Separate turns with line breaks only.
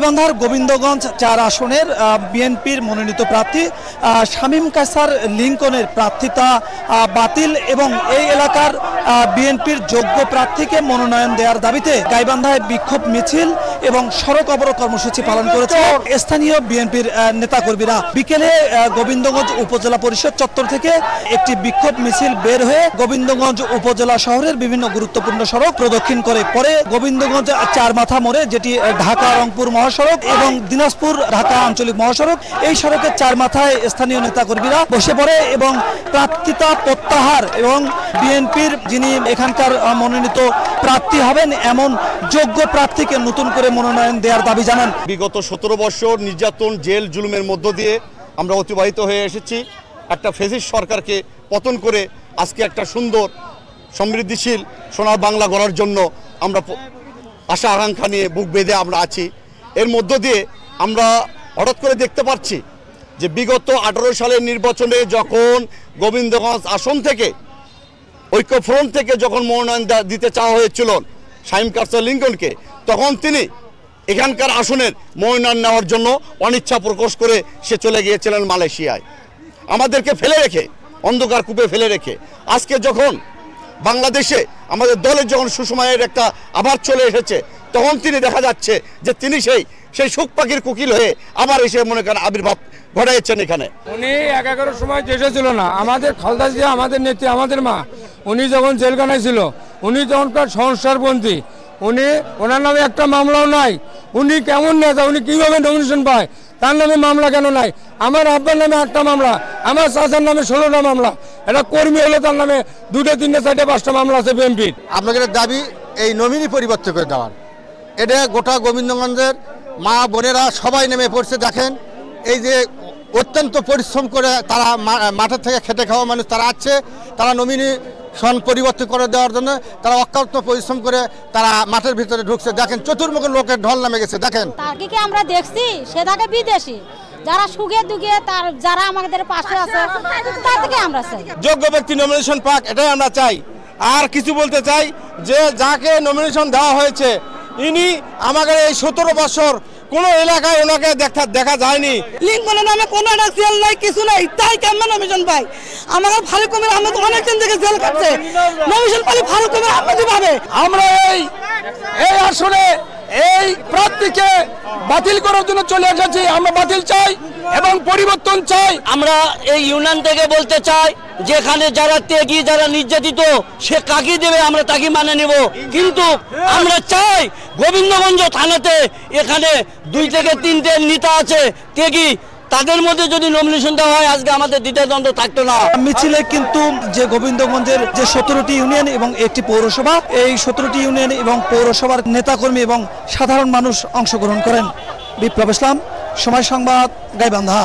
গাইবান্ধার গোবিন্দগঞ্জ ৪ আসনের বিএনপির মনোনীত প্রার্থী শামীম কায়সার লিংকনের প্রার্থিতা বাতিল এবং এই এলাকার বিএনপির যোগ্য প্রার্থীকে মনোনয়ন দেওয়ার দাবিতে গাইবান্ধায় বিক্ষোভ মিছিল এবং সড়ক অবরোধ কর্মসূচি পালন করেছে স্থানীয় বিএনপির নেতাকর্মীরা। বিকেলে গোবিন্দগঞ্জ উপজেলা পরিষদ চত্বর থেকে একটি বিক্ষোভ মিছিল বের হয়ে গোবিন্দগঞ্জ উপজেলা শহরের বিভিন্ন গুরুত্বপূর্ণ সড়ক প্রদক্ষিণ করে পরে গোবিন্দগঞ্জ ৪ মাথা মোড়ে, যেটি ঢাকা রংপুর মহাসড়ক এবং দিনাজপুর ঢাকা আঞ্চলিক মহাসড়ক, এই সড়কের ৪ মাথায় স্থানীয় নেতাকর্মীরা বসে পড়ে এবং প্রার্থিতা প্রত্যাহার এবং বিএনপির যিনি এখানকার মনোনীত প্রার্থী হবেন এমন যোগ্য প্রার্থীকে নতুন করে মনোনয়ন দেওয়ার দাবি জানান।
বিগত ১৭ বছর নির্যাতন, জেল, জুলুমের মধ্য দিয়ে আমরা অতিবাহিত হয়ে এসেছি। একটা ফ্যাসিস্ট সরকারকে পতন করে আজকে একটা সুন্দর সমৃদ্ধিশীল সোনার বাংলা গড়ার জন্য আমরা আশা আকাঙ্ক্ষা নিয়ে বুক বেঁধে আমরা আছি। এর মধ্য দিয়ে আমরা হঠাৎ করে দেখতে পাচ্ছি যে বিগত 18 সালের নির্বাচনে যখন গোবিন্দগঞ্জ আসন থেকে ঐক্যফ্রন্ট থেকে যখন মনোনয়ন দিতে চাওয়া হয়েছিল শামীম কায়সার লিংকনকে, তখন তিনি এখানকার আসনের মনোনয়ন নেওয়ার জন্য অনিচ্ছা প্রকাশ করে সে চলে গিয়েছিলেন মালয়েশিয়ায়, আমাদেরকে ফেলে রেখে, অন্ধকার কূপে ফেলে রেখে। আজকে যখন বাংলাদেশে আমাদের দলের যখন সুসময়ের একটা আবার চলে এসেছে, তখন তিনি দেখা যাচ্ছে যে তিনি সেই সুখ পাখির কোকিল হয়ে আবার এসে মনে করেন আবির্ভাব ঘটাইছেন এখানে।
উনি 11 সময় দেশে ছিল না, আমাদের খালদা জিয়া, আমাদের নেত্রী, আমাদের মা, উনি যখন জেলখানায় ছিল, উনি তখনকার সংস্কারপন্থী, ওনার নামে একটা মামলাও নাই। উনি কেমন নেতা, উনি কিভাবে নমিনেশন পায়, তার নামে মামলা কেন নাই? আমার আব্বার নামে একটা মামলা, আমার চাচার নামে 16টা মামলা, এটা কর্মী হলে তার নামে 2টা 3টা 4টা 5টা মামলা আছে বিএনপির।
আপনাদের দাবি এই নমিনি পরিবর্তন করে দেওয়ার, এটা গোটা গোবিন্দগঞ্জের মা বোনেরা সবাই নেমে পড়ছে। দেখেন এই যে অত্যন্ত পরিশ্রম করে তারা মাঠের থেকে খেটে খাওয়া মানুষ তারা আছে, তারা নমিনেশন পরিবর্তন করে দেওয়ার জন্য তারা অক্লান্ত পরিশ্রম করে তারা মাঠের ভিতরে ঢুকছে। দেখেন চতুর্মুখী লোকের ঢল নামে গেছে। দেখেন
তাকে আমরা দেখছি, সে থাকে বিদেশি, যারা সুখে দুঃখে তার যারা আমাদের পাশে আছে তার থেকে আমরা চাই
যোগ্য ব্যক্তি নমিনেশন পাক, এটাই আমরা চাই। আর কিছু বলতে চাই যে যাকে নমিনেশন দেওয়া হয়েছে ইনি আমাদের এই 17 বছর কোন এলাকায় ওনাকে দেখা যায়নি।
লিংকনের নামে কোনো একটা জেল নাই, কিছু নাই, তাই কেমন নমিনেশন পাই? আমাদের ফারুক আহমেদ আহমেদ অনেকদিন থেকে জেল কাটছে, নমিনেশন পালি ফারুক আহমেদ আহমেদই পাবে।
আমরা এই আসলে এই প্রার্থীকে বাতিল করার জন্য চলে এসেছি। আমরা বাতিল চাই এবং পরিবর্তন চাই।
আমরা এই ইউনিয়ন থেকে বলতে চাই যেখানে যারা ত্যাগী, যারা নির্যাতিত, সে কাকে দেবে আমরা তাকে মানে নেব। কিন্তু আমরা চাই গোবিন্দগঞ্জ থানাতে এখানে 2 থেকে 3টে নেতা আছে ত্যাগী, তাদের মধ্যে যদি নমিনেশন দেওয়া হয় আজকে আমাদের দ্বিধাদ্বন্দ্ব থাকতো না।
মিছিলে কিন্তু যে গোবিন্দগঞ্জের যে 17টি ইউনিয়ন এবং একটি পৌরসভা, এই 17টি ইউনিয়ন এবং পৌরসভার নেতাকর্মী এবং সাধারণ মানুষ অংশগ্রহণ করেন। বিপ্লব ইসলাম, সময় সংবাদ, গাইবান্ধা।